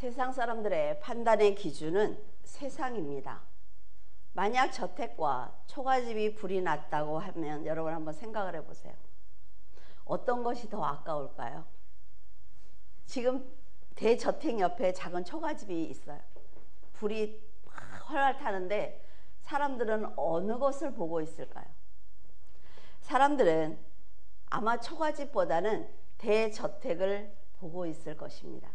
세상 사람들의 판단의 기준은 세상입니다. 만약 저택과 초가집이 불이 났다고 하면 여러분 한번 생각을 해보세요. 어떤 것이 더 아까울까요? 지금 대저택 옆에 작은 초가집이 있어요. 불이 활활 타는데 사람들은 어느 것을 보고 있을까요? 사람들은 아마 초가집보다는 대저택을 보고 있을 것입니다.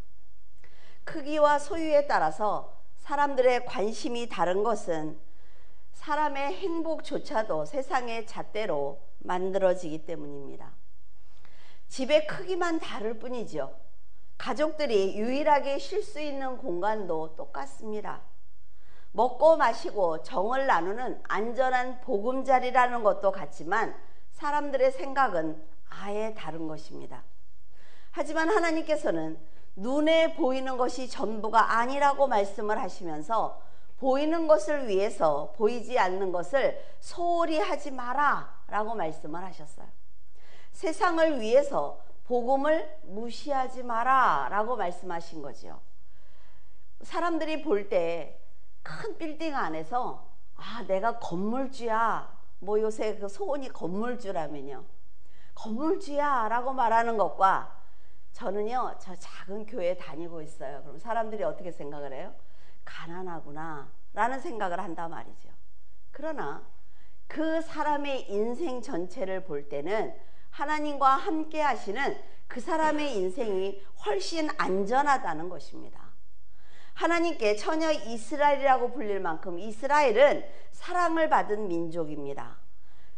크기와 소유에 따라서 사람들의 관심이 다른 것은 사람의 행복조차도 세상의 잣대로 만들어지기 때문입니다. 집의 크기만 다를 뿐이죠. 가족들이 유일하게 쉴 수 있는 공간도 똑같습니다. 먹고 마시고 정을 나누는 안전한 보금자리라는 것도 같지만 사람들의 생각은 아예 다른 것입니다. 하지만 하나님께서는 눈에 보이는 것이 전부가 아니라고 말씀을 하시면서 보이는 것을 위해서 보이지 않는 것을 소홀히 하지 마라 라고 말씀을 하셨어요. 세상을 위해서 복음을 무시하지 마라 라고 말씀하신 거죠. 사람들이 볼 때 큰 빌딩 안에서 내가 건물주야, 뭐 요새 그 소원이 건물주라면요, 건물주야 라고 말하는 것과 저는요 저 작은 교회 다니고 있어요. 그럼 사람들이 어떻게 생각을 해요? 가난하구나 라는 생각을 한단 말이죠. 그러나 그 사람의 인생 전체를 볼 때는 하나님과 함께 하시는 그 사람의 인생이 훨씬 안전하다는 것입니다. 하나님께 처녀 이스라엘이라고 불릴 만큼 이스라엘은 사랑을 받은 민족입니다.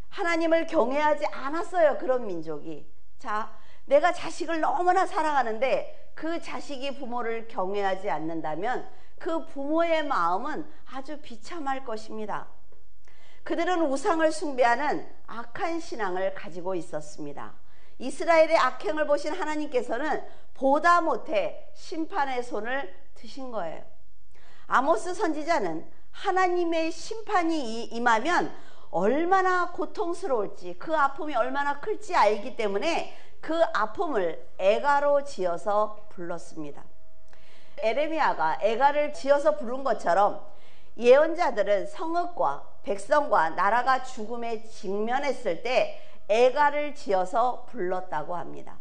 하나님을 경외하지 않았어요. 그런 민족이. 자, 내가 자식을 너무나 사랑하는데 그 자식이 부모를 경외하지 않는다면 그 부모의 마음은 아주 비참할 것입니다. 그들은 우상을 숭배하는 악한 신앙을 가지고 있었습니다. 이스라엘의 악행을 보신 하나님께서는 보다 못해 심판의 손을 드신 거예요. 아모스 선지자는 하나님의 심판이 임하면 얼마나 고통스러울지, 그 아픔이 얼마나 클지 알기 때문에 그 아픔을 애가로 지어서 불렀습니다. 에레미야가 애가를 지어서 부른 것처럼 예언자들은 성읍과 백성과 나라가 죽음에 직면했을 때 애가를 지어서 불렀다고 합니다.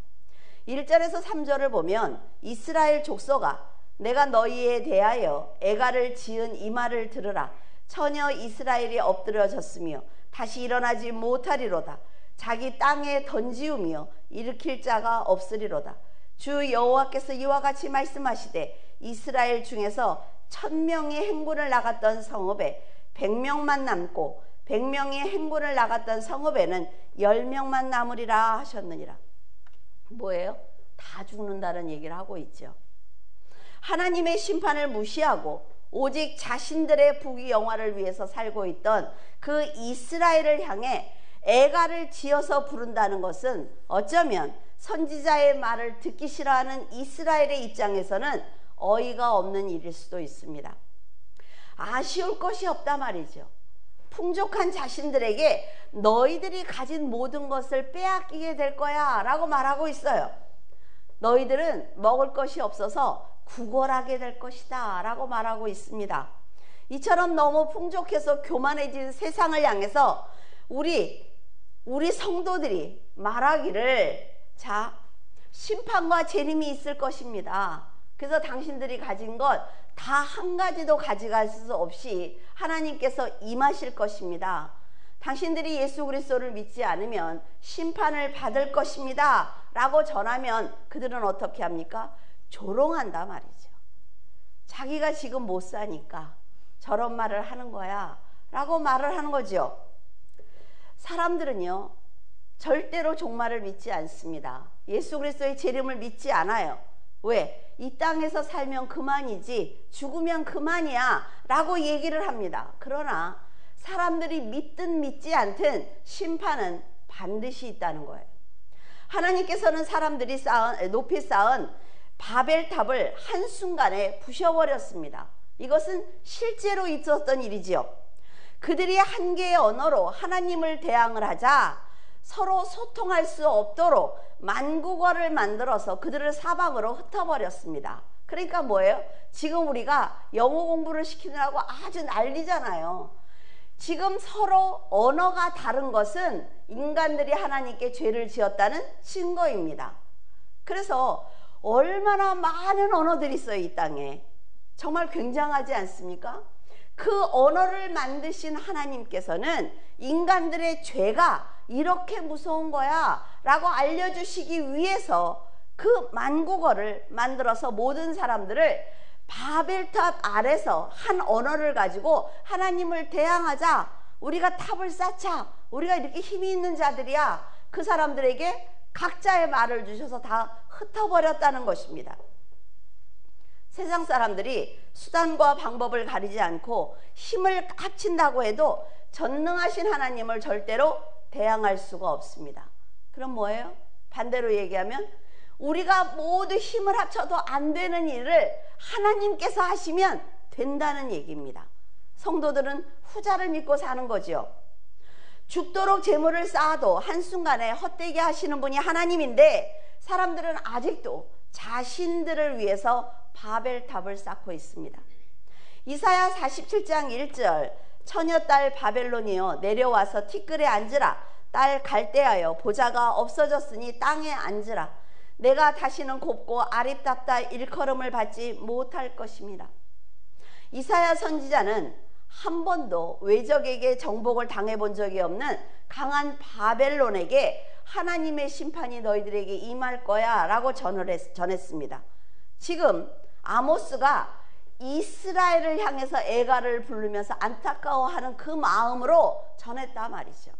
1절에서 3절을 보면 이스라엘 족속아 내가 너희에 대하여 애가를 지은 이 말을 들으라. 처녀 이스라엘이 엎드려졌으며 다시 일어나지 못하리로다. 자기 땅에 던지우며 일으킬 자가 없으리로다. 주 여호와께서 이와 같이 말씀하시되 이스라엘 중에서 1000명이 행군을 나갔던 성읍에 100명만 남고 100명이 행군을 나갔던 성읍에는 10명만 남으리라 하셨느니라. 뭐예요? 다 죽는다는 얘기를 하고 있죠. 하나님의 심판을 무시하고 오직 자신들의 부귀영화를 위해서 살고 있던 그 이스라엘을 향해 애가를 지어서 부른다는 것은 어쩌면 선지자의 말을 듣기 싫어하는 이스라엘의 입장에서는 어이가 없는 일일 수도 있습니다. 아쉬울 것이 없다 말이죠. 풍족한 자신들에게 너희들이 가진 모든 것을 빼앗기게 될 거야 라고 말하고 있어요. 너희들은 먹을 것이 없어서 구걸하게 될 것이다 라고 말하고 있습니다. 이처럼 너무 풍족해서 교만해진 세상을 향해서 우리 성도들이 말하기를 자, 심판과 재림이 있을 것입니다. 그래서 당신들이 가진 것 다 한 가지도 가져갈 수 없이 하나님께서 임하실 것입니다. 당신들이 예수 그리스도를 믿지 않으면 심판을 받을 것입니다 라고 전하면 그들은 어떻게 합니까? 조롱한다 말이죠. 자기가 지금 못 사니까 저런 말을 하는 거야 라고 말을 하는 거죠. 사람들은요 절대로 종말을 믿지 않습니다. 예수 그리스도의 재림을 믿지 않아요. 왜? 이 땅에서 살면 그만이지 죽으면 그만이야 라고 얘기를 합니다. 그러나 사람들이 믿든 믿지 않든 심판은 반드시 있다는 거예요. 하나님께서는 사람들이 높이 쌓은 바벨탑을 한순간에 부셔버렸습니다. 이것은 실제로 있었던 일이지요. 그들이 한 개의 언어로 하나님을 대항을 하자 서로 소통할 수 없도록 만국어를 만들어서 그들을 사방으로 흩어버렸습니다. 그러니까 뭐예요? 지금 우리가 영어 공부를 시키느라고 아주 난리잖아요. 지금 서로 언어가 다른 것은 인간들이 하나님께 죄를 지었다는 증거입니다. 그래서 얼마나 많은 언어들이 있어요, 이 땅에. 정말 굉장하지 않습니까? 그 언어를 만드신 하나님께서는 인간들의 죄가 이렇게 무서운 거야 라고 알려주시기 위해서 그 만국어를 만들어서 모든 사람들을 바벨탑 아래서 한 언어를 가지고 하나님을 대항하자, 우리가 탑을 쌓자, 우리가 이렇게 힘이 있는 자들이야, 그 사람들에게 각자의 말을 주셔서 다 흩어버렸다는 것입니다. 세상 사람들이 수단과 방법을 가리지 않고 힘을 합친다고 해도 전능하신 하나님을 절대로 대항할 수가 없습니다. 그럼 뭐예요? 반대로 얘기하면 우리가 모두 힘을 합쳐도 안 되는 일을 하나님께서 하시면 된다는 얘기입니다. 성도들은 후자를 믿고 사는 거지요. 죽도록 재물을 쌓아도 한순간에 헛되게 하시는 분이 하나님인데 사람들은 아직도 자신들을 위해서 바벨탑을 쌓고 있습니다. 이사야 47장 1절 처녀딸 바벨론이여 내려와서 티끌에 앉으라. 딸 갈대하여 보좌가 없어졌으니 땅에 앉으라. 내가 다시는 곱고 아립답다 일컬음을 받지 못할 것입니다. 이사야 선지자는 한 번도 외적에게 정복을 당해본 적이 없는 강한 바벨론에게 하나님의 심판이 너희들에게 임할 거야 라고 전했습니다. 지금 아모스가 이스라엘을 향해서 애가를 부르면서 안타까워하는 그 마음으로 전했단 말이죠.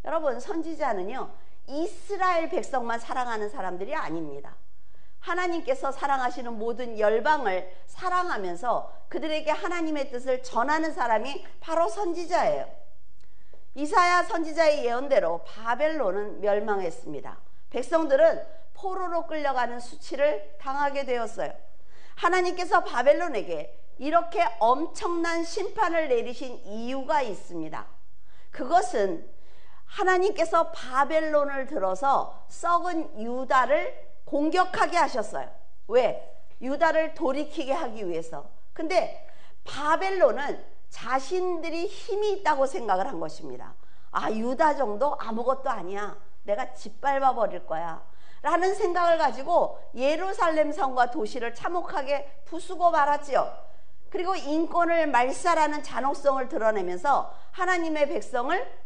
여러분, 선지자는요 이스라엘 백성만 사랑하는 사람들이 아닙니다. 하나님께서 사랑하시는 모든 열방을 사랑하면서 그들에게 하나님의 뜻을 전하는 사람이 바로 선지자예요. 이사야 선지자의 예언대로 바벨론은 멸망했습니다. 백성들은 포로로 끌려가는 수치를 당하게 되었어요. 하나님께서 바벨론에게 이렇게 엄청난 심판을 내리신 이유가 있습니다. 그것은 하나님께서 바벨론을 들어서 썩은 유다를 공격하게 하셨어요. 왜? 유다를 돌이키게 하기 위해서. 근데 바벨론은 자신들이 힘이 있다고 생각을 한 것입니다. 아, 유다 정도 아무것도 아니야, 내가 짓밟아 버릴 거야 라는 생각을 가지고 예루살렘 성과 도시를 참혹하게 부수고 말았지요. 그리고 인권을 말살하는 잔혹성을 드러내면서 하나님의 백성을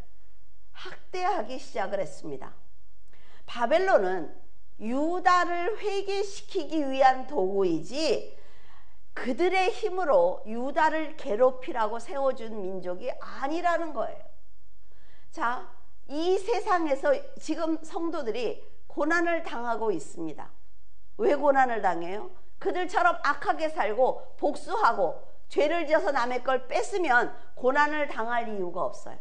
학대하기 시작을 했습니다. 바벨론은 유다를 회개시키기 위한 도구이지 그들의 힘으로 유다를 괴롭히라고 세워준 민족이 아니라는 거예요. 자, 이 세상에서 지금 성도들이 고난을 당하고 있습니다. 왜 고난을 당해요? 그들처럼 악하게 살고 복수하고 죄를 지어서 남의 걸 뺏으면 고난을 당할 이유가 없어요.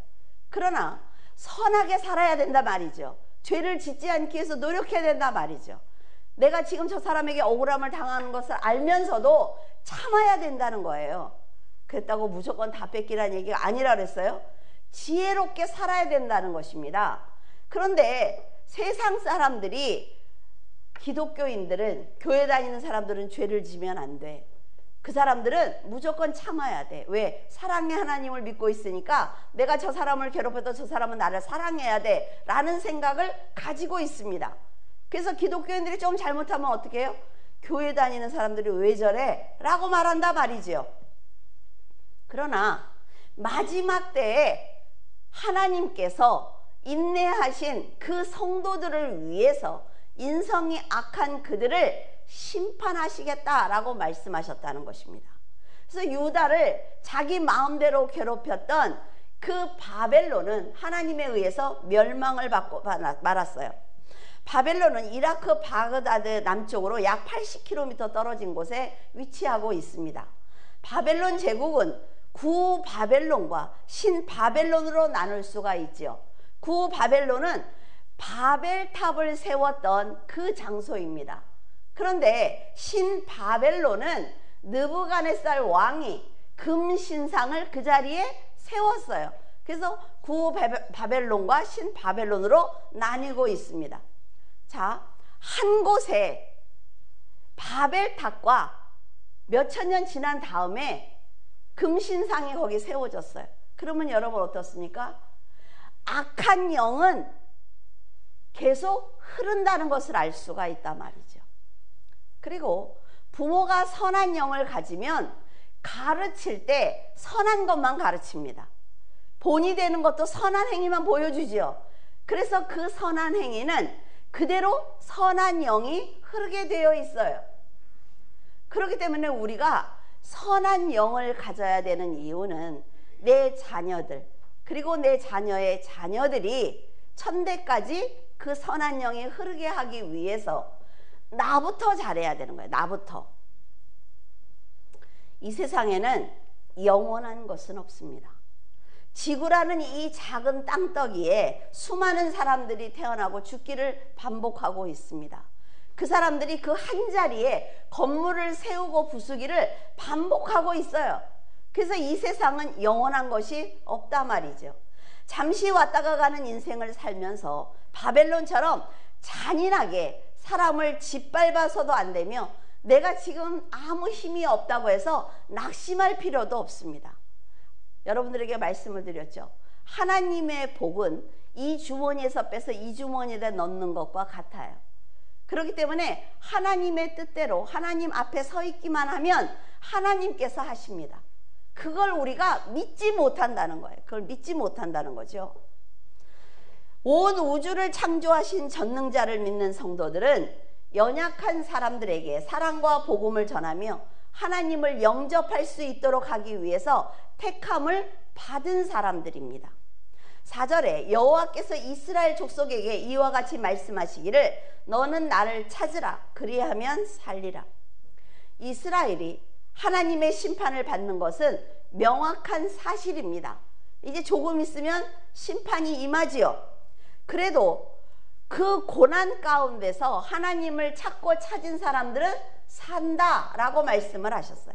그러나 선하게 살아야 된다 말이죠. 죄를 짓지 않기 위해서 노력해야 된다 말이죠. 내가 지금 저 사람에게 억울함을 당하는 것을 알면서도 참아야 된다는 거예요. 그랬다고 무조건 다 뺏기라는 얘기가 아니라 그랬어요. 지혜롭게 살아야 된다는 것입니다. 그런데 세상 사람들이, 기독교인들은, 교회 다니는 사람들은 죄를 지면 안 돼. 그 사람들은 무조건 참아야 돼. 왜? 사랑의 하나님을 믿고 있으니까 내가 저 사람을 괴롭혀도 저 사람은 나를 사랑해야 돼 라는 생각을 가지고 있습니다. 그래서 기독교인들이 좀 잘못하면 어떻게 해요? 교회 다니는 사람들이 왜 저래? 라고 말한다 말이죠. 그러나 마지막 때에 하나님께서 인내하신 그 성도들을 위해서 인성이 악한 그들을 심판하시겠다라고 말씀하셨다는 것입니다. 그래서 유다를 자기 마음대로 괴롭혔던 그 바벨론은 하나님에 의해서 멸망을 받고 말았어요. 바벨론은 이라크 바그다드 남쪽으로 약 80km 떨어진 곳에 위치하고 있습니다. 바벨론 제국은 구바벨론과 신바벨론으로 나눌 수가 있지요. 구바벨론은 바벨탑을 세웠던 그 장소입니다. 그런데 신바벨론은 느부갓네살 왕이 금신상을 그 자리에 세웠어요. 그래서 구바벨론과 신바벨론으로 나뉘고 있습니다. 자, 한 곳에 바벨탑과 몇천 년 지난 다음에 금신상이 거기 세워졌어요. 그러면 여러분 어떻습니까? 악한 영은 계속 흐른다는 것을 알 수가 있단 말이죠. 그리고 부모가 선한 영을 가지면 가르칠 때 선한 것만 가르칩니다. 본이 되는 것도 선한 행위만 보여주지요. 그래서 그 선한 행위는 그대로 선한 영이 흐르게 되어 있어요. 그렇기 때문에 우리가 선한 영을 가져야 되는 이유는 내 자녀들, 그리고 내 자녀의 자녀들이 천대까지 그 선한 영이 흐르게 하기 위해서 나부터 잘해야 되는 거예요. 나부터. 이 세상에는 영원한 것은 없습니다. 지구라는 이 작은 땅덩이에 수많은 사람들이 태어나고 죽기를 반복하고 있습니다. 그 사람들이 그 한 자리에 건물을 세우고 부수기를 반복하고 있어요. 그래서 이 세상은 영원한 것이 없단 말이죠. 잠시 왔다가 가는 인생을 살면서 바벨론처럼 잔인하게 사람을 짓밟아서도 안 되며 내가 지금 아무 힘이 없다고 해서 낙심할 필요도 없습니다. 여러분들에게 말씀을 드렸죠. 하나님의 복은 이 주머니에서 빼서 이 주머니에다 넣는 것과 같아요. 그렇기 때문에 하나님의 뜻대로 하나님 앞에 서 있기만 하면 하나님께서 하십니다. 그걸 우리가 믿지 못한다는 거예요. 그걸 믿지 못한다는 거죠. 온 우주를 창조하신 전능자를 믿는 성도들은 연약한 사람들에게 사랑과 복음을 전하며 하나님을 영접할 수 있도록 하기 위해서 택함을 받은 사람들입니다. 4절에 여호와께서 이스라엘 족속에게 이와 같이 말씀하시기를 너는 나를 찾으라 그리하면 살리라. 이스라엘이 하나님의 심판을 받는 것은 명확한 사실입니다. 이제 조금 있으면 심판이 임하지요. 그래도 그 고난 가운데서 하나님을 찾고 찾은 사람들은 산다라고 말씀을 하셨어요.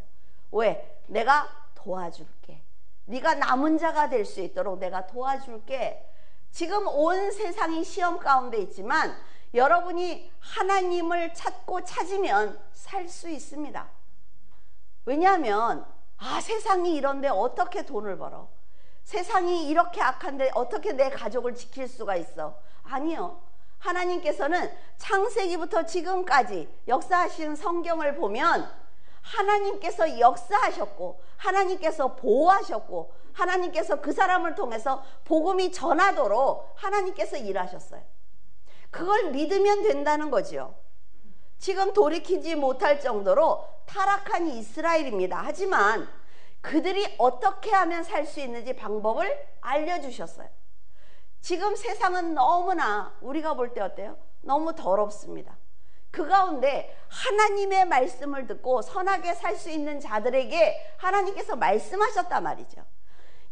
왜? 내가 도와줄게. 네가 남은 자가 될 수 있도록 내가 도와줄게. 지금 온 세상이 시험 가운데 있지만 여러분이 하나님을 찾고 찾으면 살 수 있습니다. 왜냐하면 세상이 이런데 어떻게 돈을 벌어? 세상이 이렇게 악한데 어떻게 내 가족을 지킬 수가 있어? 아니요. 하나님께서는 창세기부터 지금까지 역사하신 성경을 보면 하나님께서 역사하셨고 하나님께서 보호하셨고 하나님께서 그 사람을 통해서 복음이 전하도록 하나님께서 일하셨어요. 그걸 믿으면 된다는 거죠. 지금 돌이키지 못할 정도로 타락한 이스라엘입니다. 하지만 그들이 어떻게 하면 살 수 있는지 방법을 알려주셨어요. 지금 세상은 너무나 우리가 볼 때 어때요? 너무 더럽습니다. 그 가운데 하나님의 말씀을 듣고 선하게 살 수 있는 자들에게 하나님께서 말씀하셨단 말이죠.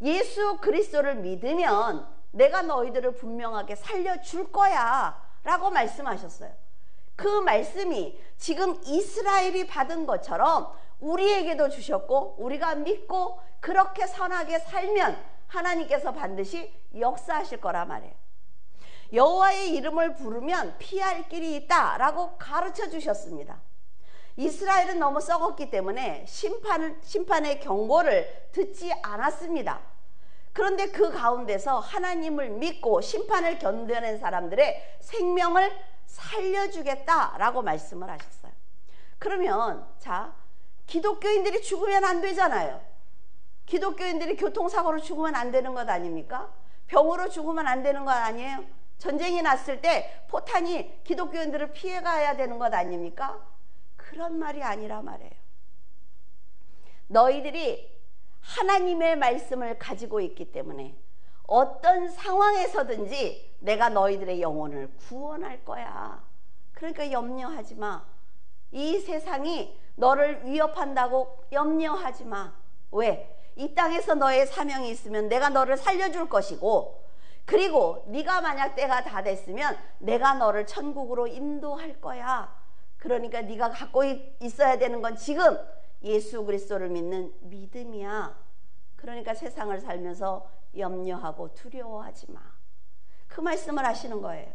예수 그리스도를 믿으면 내가 너희들을 분명하게 살려줄 거야 라고 말씀하셨어요. 그 말씀이 지금 이스라엘이 받은 것처럼 우리에게도 주셨고 우리가 믿고 그렇게 선하게 살면 하나님께서 반드시 역사하실 거란 말이에요. 여호와의 이름을 부르면 피할 길이 있다 라고 가르쳐 주셨습니다. 이스라엘은 너무 썩었기 때문에 심판의 경고를 듣지 않았습니다. 그런데 그 가운데서 하나님을 믿고 심판을 견뎌낸 사람들의 생명을 살려주겠다라고 말씀을 하셨어요. 그러면 기독교인들이 죽으면 안 되잖아요. 기독교인들이 교통사고로 죽으면 안 되는 것 아닙니까? 병으로 죽으면 안 되는 것 아니에요? 전쟁이 났을 때 포탄이 기독교인들을 피해가야 되는 것 아닙니까? 그런 말이 아니라 말이에요. 너희들이 하나님의 말씀을 가지고 있기 때문에 어떤 상황에서든지 내가 너희들의 영혼을 구원할 거야. 그러니까 염려하지 마. 이 세상이 너를 위협한다고 염려하지 마. 왜? 이 땅에서 너의 사명이 있으면 내가 너를 살려줄 것이고, 그리고 네가 만약 때가 다 됐으면 내가 너를 천국으로 인도할 거야. 그러니까 네가 갖고 있어야 되는 건 지금 예수 그리스도를 믿는 믿음이야. 그러니까 세상을 살면서 염려하고 두려워하지 마. 그 말씀을 하시는 거예요.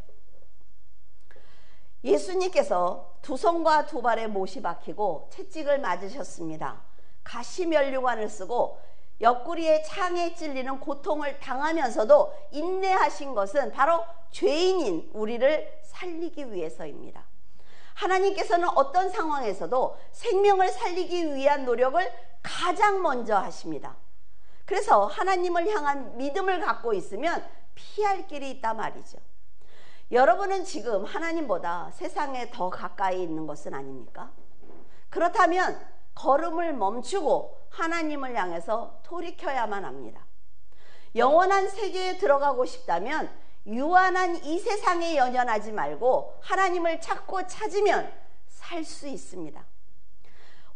예수님께서 두 손과 두 발에 못이 박히고 채찍을 맞으셨습니다. 가시면류관을 쓰고 옆구리에 창에 찔리는 고통을 당하면서도 인내하신 것은 바로 죄인인 우리를 살리기 위해서입니다. 하나님께서는 어떤 상황에서도 생명을 살리기 위한 노력을 가장 먼저 하십니다. 그래서 하나님을 향한 믿음을 갖고 있으면 피할 길이 있단 말이죠. 여러분은 지금 하나님보다 세상에 더 가까이 있는 것은 아닙니까? 그렇다면 걸음을 멈추고 하나님을 향해서 돌이켜야만 합니다. 영원한 세계에 들어가고 싶다면 유한한 이 세상에 연연하지 말고 하나님을 찾고 찾으면 살 수 있습니다.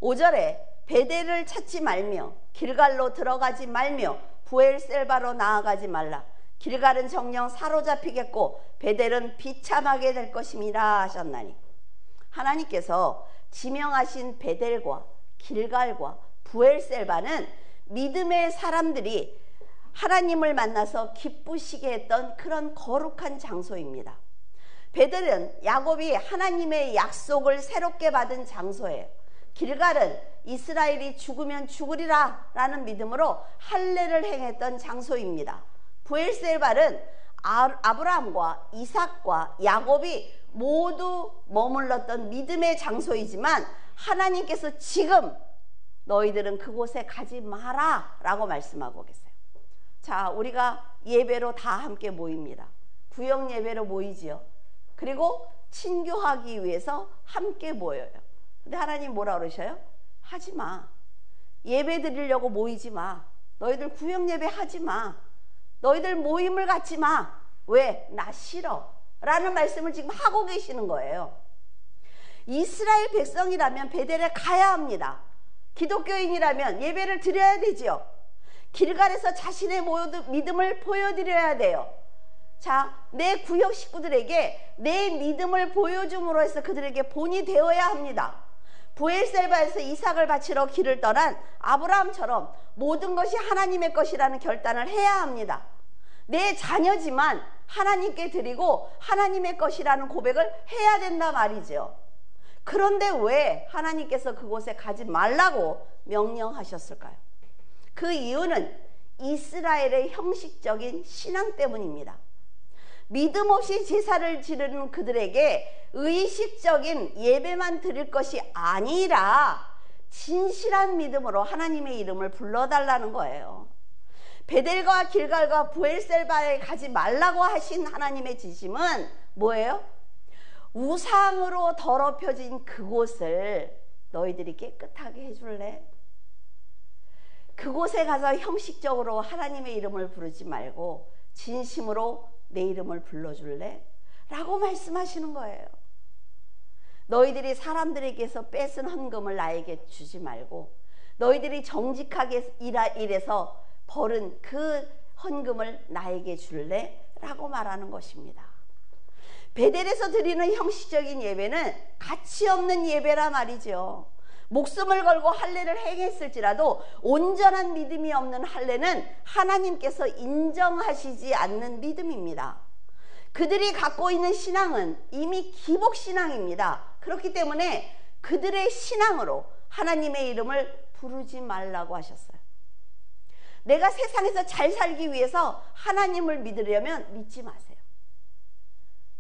5절에 베델을 찾지 말며 길갈로 들어가지 말며 부엘셀바로 나아가지 말라. 길갈은 정녕 사로잡히겠고 베델은 비참하게 될 것임이라 하셨나니, 하나님께서 지명하신 베델과 길갈과 부엘셀바는 믿음의 사람들이 하나님을 만나서 기쁘시게 했던 그런 거룩한 장소입니다. 베델은 야곱이 하나님의 약속을 새롭게 받은 장소예요. 길갈은 이스라엘이 죽으면 죽으리라 라는 믿음으로 할례를 행했던 장소입니다. 부엘셀바는 아브라함과 이삭과 야곱이 모두 머물렀던 믿음의 장소이지만 하나님께서 지금 너희들은 그곳에 가지 마라 라고 말씀하고 계세요. 자, 우리가 예배로 다 함께 모입니다. 구역 예배로 모이지요. 그리고 친교하기 위해서 함께 모여요. 근데 하나님 뭐라 그러셔요? 하지 마. 예배 드리려고 모이지 마. 너희들 구역 예배 하지 마. 너희들 모임을 갖지 마. 왜? 나 싫어 라는 말씀을 지금 하고 계시는 거예요. 이스라엘 백성이라면 베델에 가야 합니다. 기독교인이라면 예배를 드려야 되지요. 길갈에서 자신의 믿음을 보여드려야 돼요. 자, 내 구역 식구들에게 내 믿음을 보여줌으로 해서 그들에게 본이 되어야 합니다. 부엘셀바에서 이삭을 바치러 길을 떠난 아브라함처럼 모든 것이 하나님의 것이라는 결단을 해야 합니다. 내 자녀지만 하나님께 드리고 하나님의 것이라는 고백을 해야 된다 말이죠. 그런데 왜 하나님께서 그곳에 가지 말라고 명령하셨을까요? 그 이유는 이스라엘의 형식적인 신앙 때문입니다. 믿음 없이 제사를 지르는 그들에게 의식적인 예배만 드릴 것이 아니라 진실한 믿음으로 하나님의 이름을 불러달라는 거예요. 베델과 길갈과 부엘셀바에 가지 말라고 하신 하나님의 지심은 뭐예요? 우상으로 더럽혀진 그곳을 너희들이 깨끗하게 해줄래? 그곳에 가서 형식적으로 하나님의 이름을 부르지 말고 진심으로 내 이름을 불러줄래? 라고 말씀하시는 거예요. 너희들이 사람들에게서 뺏은 헌금을 나에게 주지 말고 너희들이 정직하게 일해서 벌은 그 헌금을 나에게 줄래? 라고 말하는 것입니다. 베델에서 드리는 형식적인 예배는 가치 없는 예배라 말이죠. 목숨을 걸고 할례를 행했을지라도 온전한 믿음이 없는 할례는 하나님께서 인정하시지 않는 믿음입니다. 그들이 갖고 있는 신앙은 이미 기복신앙입니다. 그렇기 때문에 그들의 신앙으로 하나님의 이름을 부르지 말라고 하셨어요. 내가 세상에서 잘 살기 위해서 하나님을 믿으려면 믿지 마세요.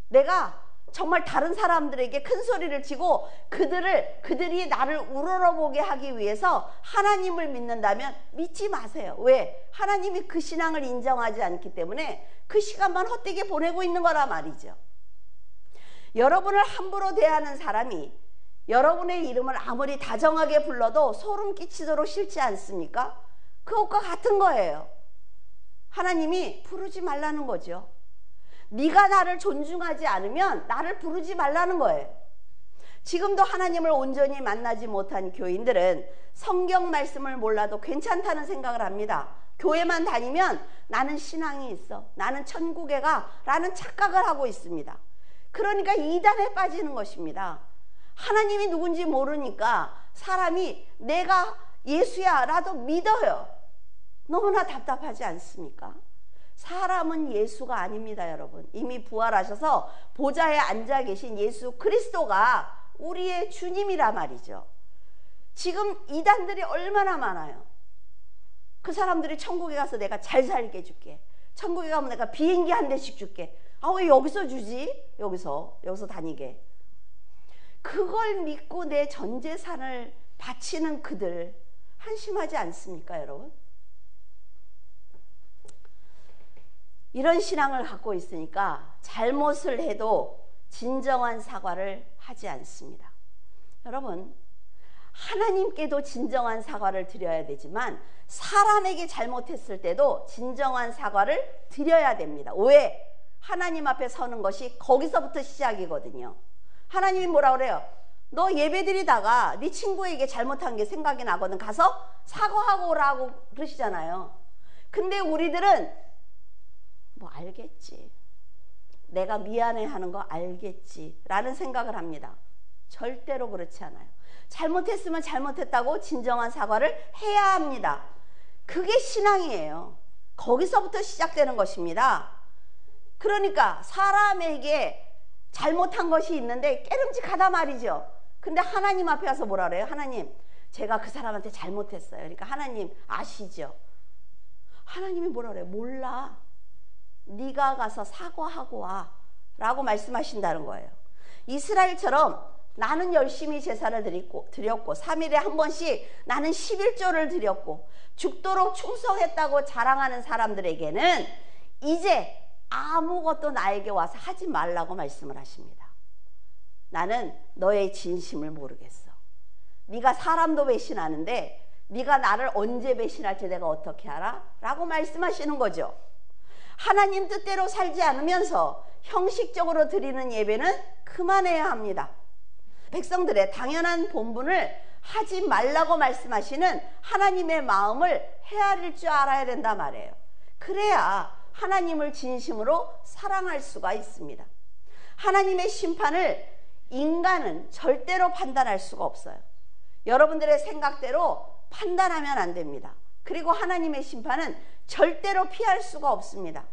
내가 정말 다른 사람들에게 큰 소리를 치고 그들이 나를 우러러보게 하기 위해서 하나님을 믿는다면 믿지 마세요. 왜? 하나님이 그 신앙을 인정하지 않기 때문에 그 시간만 헛되게 보내고 있는 거라 말이죠. 여러분을 함부로 대하는 사람이 여러분의 이름을 아무리 다정하게 불러도 소름 끼치도록 싫지 않습니까? 그것과 같은 거예요. 하나님이 부르지 말라는 거죠. 네가 나를 존중하지 않으면 나를 부르지 말라는 거예요. 지금도 하나님을 온전히 만나지 못한 교인들은 성경 말씀을 몰라도 괜찮다는 생각을 합니다. 교회만 다니면 나는 신앙이 있어, 나는 천국에 가 라는 착각을 하고 있습니다. 그러니까 이단에 빠지는 것입니다. 하나님이 누군지 모르니까 사람이 내가 예수야 라도 믿어요. 너무나 답답하지 않습니까? 사람은 예수가 아닙니다, 여러분. 이미 부활하셔서 보좌에 앉아 계신 예수 그리스도가 우리의 주님이라 말이죠. 지금 이단들이 얼마나 많아요. 그 사람들이 천국에 가서 내가 잘 살게 해줄게. 천국에 가면 내가 비행기 한 대씩 줄게. 아, 왜 여기서 주지? 여기서 다니게. 그걸 믿고 내 전 재산을 바치는 그들 한심하지 않습니까, 여러분? 이런 신앙을 갖고 있으니까 잘못을 해도 진정한 사과를 하지 않습니다. 여러분, 하나님께도 진정한 사과를 드려야 되지만 사람에게 잘못했을 때도 진정한 사과를 드려야 됩니다. 왜? 하나님 앞에 서는 것이 거기서부터 시작이거든요. 하나님이 뭐라 그래요? 너 예배드리다가 네 친구에게 잘못한 게 생각이 나거든 가서 사과하고 오라고 그러시잖아요. 근데 우리들은 뭐 알겠지, 내가 미안해하는 거 알겠지 라는 생각을 합니다. 절대로 그렇지 않아요. 잘못했으면 잘못했다고 진정한 사과를 해야 합니다. 그게 신앙이에요. 거기서부터 시작되는 것입니다. 그러니까 사람에게 잘못한 것이 있는데 깨름직하다 말이죠. 근데 하나님 앞에 와서 뭐라 그래요? 하나님, 제가 그 사람한테 잘못했어요. 그러니까 하나님 아시죠? 하나님이 뭐라 그래요? 몰라. 네가 가서 사과하고 와 라고 말씀하신다는 거예요. 이스라엘처럼 나는 열심히 제사를 드렸고 3일에 한 번씩 나는 11조를 드렸고 죽도록 충성했다고 자랑하는 사람들에게는 이제 아무것도 나에게 와서 하지 말라고 말씀을 하십니다. 나는 너의 진심을 모르겠어. 네가 사람도 배신하는데 네가 나를 언제 배신할지 내가 어떻게 알아? 라고 말씀하시는 거죠. 하나님 뜻대로 살지 않으면서 형식적으로 드리는 예배는 그만해야 합니다. 백성들의 당연한 본분을 하지 말라고 말씀하시는 하나님의 마음을 헤아릴 줄 알아야 된단 말이에요. 그래야 하나님을 진심으로 사랑할 수가 있습니다. 하나님의 심판을 인간은 절대로 판단할 수가 없어요. 여러분들의 생각대로 판단하면 안 됩니다. 그리고 하나님의 심판은 절대로 피할 수가 없습니다.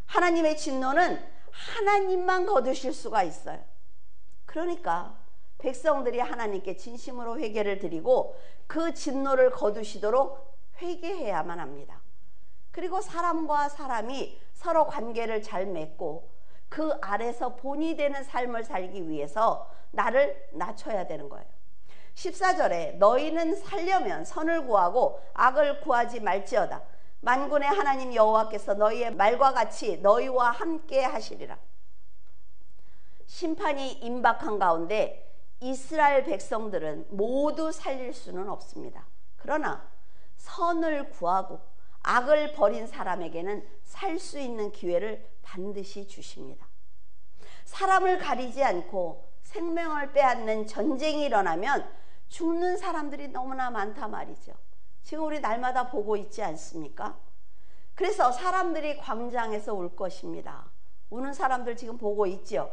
하나님의 진노는 하나님만 거두실 수가 있어요. 그러니까 백성들이 하나님께 진심으로 회개를 드리고 그 진노를 거두시도록 회개해야만 합니다. 그리고 사람과 사람이 서로 관계를 잘 맺고 그 아래서 본이 되는 삶을 살기 위해서 나를 낮춰야 되는 거예요. 14절에 너희는 살려면 선을 구하고 악을 구하지 말지어다. 만군의 하나님 여호와께서 너희의 말과 같이 너희와 함께 하시리라. 심판이 임박한 가운데 이스라엘 백성들은 모두 살릴 수는 없습니다. 그러나 선을 구하고 악을 버린 사람에게는 살 수 있는 기회를 반드시 주십니다. 사람을 가리지 않고 생명을 빼앗는 전쟁이 일어나면 죽는 사람들이 너무나 많다 말이죠. 지금 우리 날마다 보고 있지 않습니까? 그래서 사람들이 광장에서 울 것입니다. 우는 사람들 지금 보고 있죠.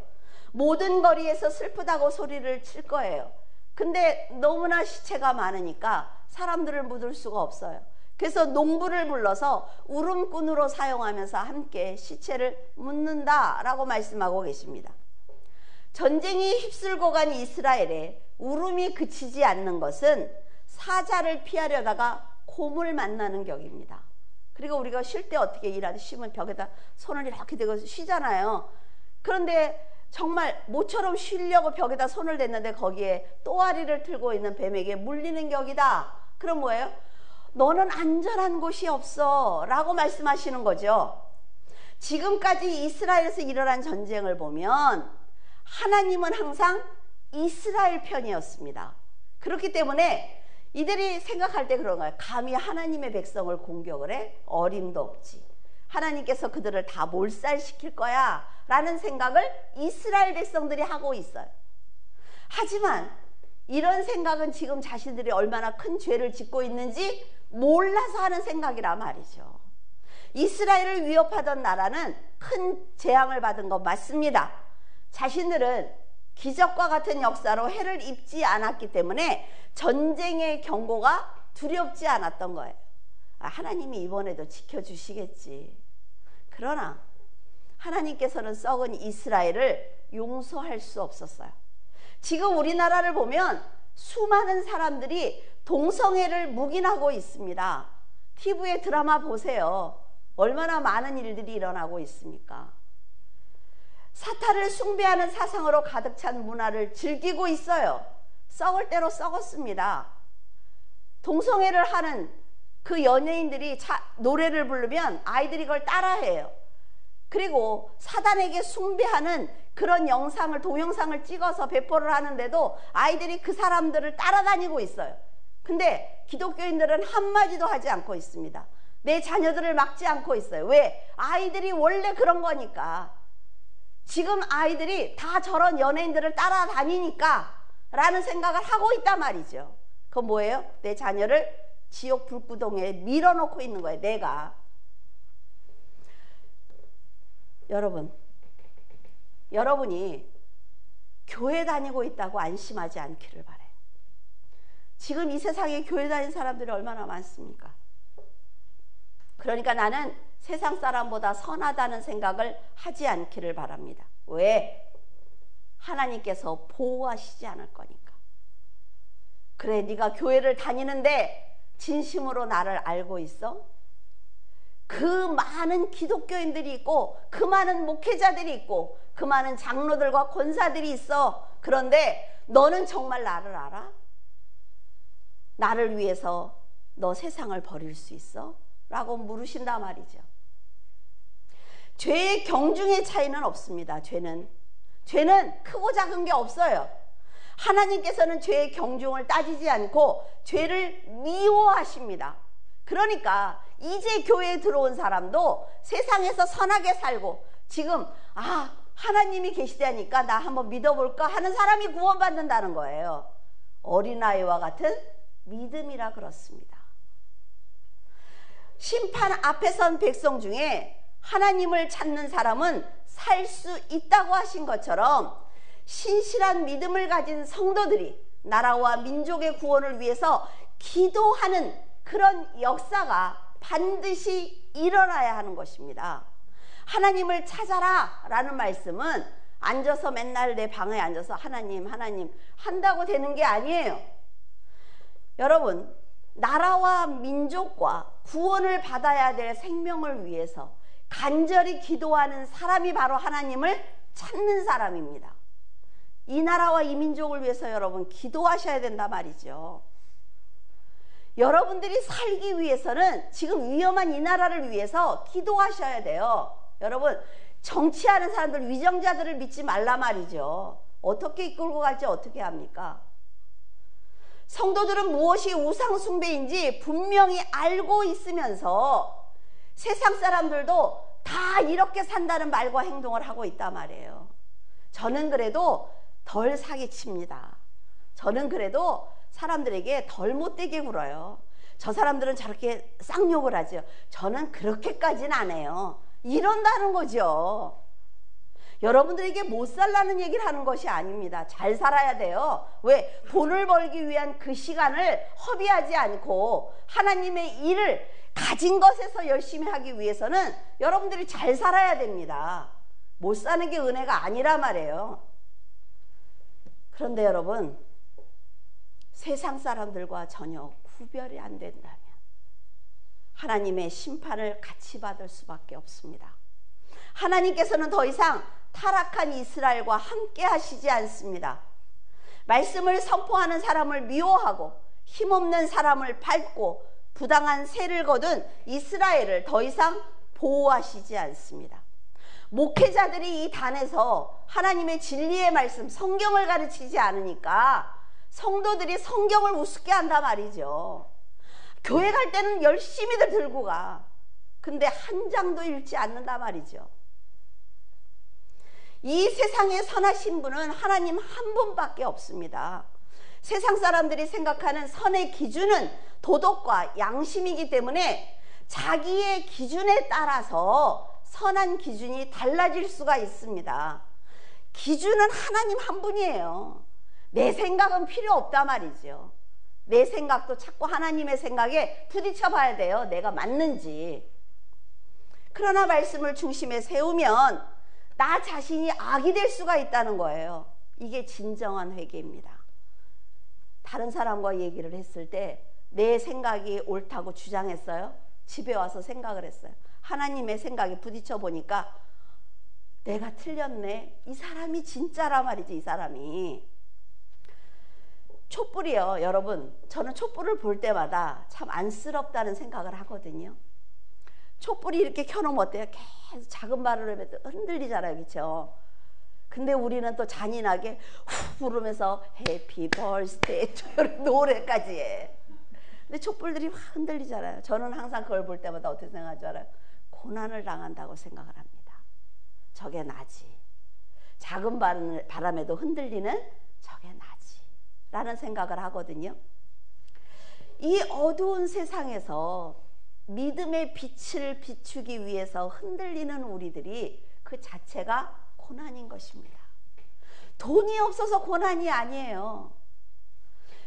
모든 거리에서 슬프다고 소리를 칠 거예요. 근데 너무나 시체가 많으니까 사람들을 묻을 수가 없어요. 그래서 농부를 불러서 울음꾼으로 사용하면서 함께 시체를 묻는다라고 말씀하고 계십니다. 전쟁이 휩쓸고 간 이스라엘에 울음이 그치지 않는 것은 사자를 피하려다가 곰을 만나는 격입니다. 그리고 우리가 쉴 때 어떻게 일하지? 쉬면 벽에다 손을 이렇게 대고 쉬잖아요. 그런데 정말 모처럼 쉬려고 벽에다 손을 댔는데 거기에 또아리를 틀고 있는 뱀에게 물리는 격이다. 그럼 뭐예요? 너는 안전한 곳이 없어 라고 말씀하시는 거죠. 지금까지 이스라엘에서 일어난 전쟁을 보면 하나님은 항상 이스라엘 편이었습니다. 그렇기 때문에 이들이 생각할 때 그런 거예요. 감히 하나님의 백성을 공격을 해? 어림도 없지. 하나님께서 그들을 다 몰살시킬 거야 라는 생각을 이스라엘 백성들이 하고 있어요. 하지만 이런 생각은 지금 자신들이 얼마나 큰 죄를 짓고 있는지 몰라서 하는 생각이라 말이죠. 이스라엘을 위협하던 나라는 큰 재앙을 받은 것 맞습니다. 자신들은 기적과 같은 역사로 해를 입지 않았기 때문에 전쟁의 경고가 두렵지 않았던 거예요. 하나님이 이번에도 지켜주시겠지. 그러나 하나님께서는 썩은 이스라엘을 용서할 수 없었어요. 지금 우리나라를 보면 수많은 사람들이 동성애를 묵인하고 있습니다. TV에 드라마 보세요. 얼마나 많은 일들이 일어나고 있습니까? 사탄을 숭배하는 사상으로 가득 찬 문화를 즐기고 있어요. 썩을 대로 썩었습니다. 동성애를 하는 그 연예인들이 노래를 부르면 아이들이 그걸 따라해요. 그리고 사단에게 숭배하는 그런 영상을, 동영상을 찍어서 배포를 하는데도 아이들이 그 사람들을 따라다니고 있어요. 근데 기독교인들은 한마디도 하지 않고 있습니다. 내 자녀들을 막지 않고 있어요. 왜? 아이들이 원래 그런 거니까. 지금 아이들이 다 저런 연예인들을 따라다니니까 라는 생각을 하고 있단 말이죠. 그건 뭐예요? 내 자녀를 지옥 불구덩이에 밀어놓고 있는 거예요. 내가. 여러분이 교회 다니고 있다고 안심하지 않기를 바라요. 지금 이 세상에 교회 다니는 사람들이 얼마나 많습니까? 그러니까 나는 세상 사람보다 선하다는 생각을 하지 않기를 바랍니다. 왜? 하나님께서 보호하시지 않을 거니까. 그래, 네가 교회를 다니는데 진심으로 나를 알고 있어? 그 많은 기독교인들이 있고 그 많은 목회자들이 있고 그 많은 장로들과 권사들이 있어. 그런데 너는 정말 나를 알아? 나를 위해서 너 세상을 버릴 수 있어? 라고 물으신단 말이죠. 죄의 경중의 차이는 없습니다. 죄는 크고 작은 게 없어요. 하나님께서는 죄의 경중을 따지지 않고 죄를 미워하십니다. 그러니까 이제 교회에 들어온 사람도 세상에서 선하게 살고 지금 하나님이 계시다니까 나 한번 믿어볼까 하는 사람이 구원받는다는 거예요. 어린아이와 같은 믿음이라 그렇습니다. 심판 앞에 선 백성 중에 하나님을 찾는 사람은 살 수 있다고 하신 것처럼 신실한 믿음을 가진 성도들이 나라와 민족의 구원을 위해서 기도하는 그런 역사가 반드시 일어나야 하는 것입니다. 하나님을 찾아라 라는 말씀은 앉아서 맨날 내 방에 앉아서 하나님 한다고 되는 게 아니에요. 여러분, 나라와 민족과 구원을 받아야 될 생명을 위해서 간절히 기도하는 사람이 바로 하나님을 찾는 사람입니다. 이 나라와 이 민족을 위해서 여러분 기도하셔야 된단 말이죠. 여러분들이 살기 위해서는 지금 위험한 이 나라를 위해서 기도하셔야 돼요. 여러분, 정치하는 사람들, 위정자들을 믿지 말라 말이죠. 어떻게 이끌고 갈지 어떻게 합니까? 성도들은 무엇이 우상 숭배인지 분명히 알고 있으면서 세상 사람들도 다 이렇게 산다는 말과 행동을 하고 있단 말이에요. 저는 그래도 덜 사기칩니다. 저는 그래도 사람들에게 덜 못되게 굴어요. 저 사람들은 저렇게 쌍욕을 하죠. 저는 그렇게까지는 안 해요. 이런다는 거죠. 여러분들에게 못 살라는 얘기를 하는 것이 아닙니다. 잘 살아야 돼요. 왜? 돈을 벌기 위한 그 시간을 허비하지 않고 하나님의 일을 가진 것에서 열심히 하기 위해서는 여러분들이 잘 살아야 됩니다. 못 사는 게 은혜가 아니라 말이에요. 그런데 여러분, 세상 사람들과 전혀 구별이 안 된다면 하나님의 심판을 같이 받을 수밖에 없습니다. 하나님께서는 더 이상 타락한 이스라엘과 함께 하시지 않습니다. 말씀을 선포하는 사람을 미워하고 힘없는 사람을 밟고 부당한 세를 거둔 이스라엘을 더 이상 보호하시지 않습니다. 목회자들이 이 단에서 하나님의 진리의 말씀, 성경을 가르치지 않으니까 성도들이 성경을 우습게 한단 말이죠. 교회 갈 때는 열심히들 들고 가. 근데 한 장도 읽지 않는단 말이죠. 이 세상에 선하신 분은 하나님 한 분밖에 없습니다. 세상 사람들이 생각하는 선의 기준은 도덕과 양심이기 때문에 자기의 기준에 따라서 선한 기준이 달라질 수가 있습니다. 기준은 하나님 한 분이에요. 내 생각은 필요 없단 말이죠. 내 생각도 자꾸 하나님의 생각에 부딪혀 봐야 돼요. 내가 맞는지. 그러나 말씀을 중심에 세우면 나 자신이 악이 될 수가 있다는 거예요. 이게 진정한 회개입니다. 다른 사람과 얘기를 했을 때 내 생각이 옳다고 주장했어요. 집에 와서 생각을 했어요. 하나님의 생각에 부딪혀 보니까 내가 틀렸네. 이 사람이 진짜라 말이지. 이 사람이. 촛불이요, 여러분. 저는 촛불을 볼 때마다 참 안쓰럽다는 생각을 하거든요. 촛불이 이렇게 켜놓으면 어때요? 계속 작은 바람에 흔들리잖아요. 그렇죠? 근데 우리는 또 잔인하게 후 부르면서 해피 벌스데이 노래까지 해. 근데 촛불들이 확 흔들리잖아요. 저는 항상 그걸 볼 때마다 어떻게 생각할 줄 알아요? 고난을 당한다고 생각을 합니다. 저게 나지. 작은 바람에도 흔들리는 저게 나지 라는 생각을 하거든요. 이 어두운 세상에서 믿음의 빛을 비추기 위해서 흔들리는 우리들이 그 자체가 고난인 것입니다. 돈이 없어서 고난이 아니에요.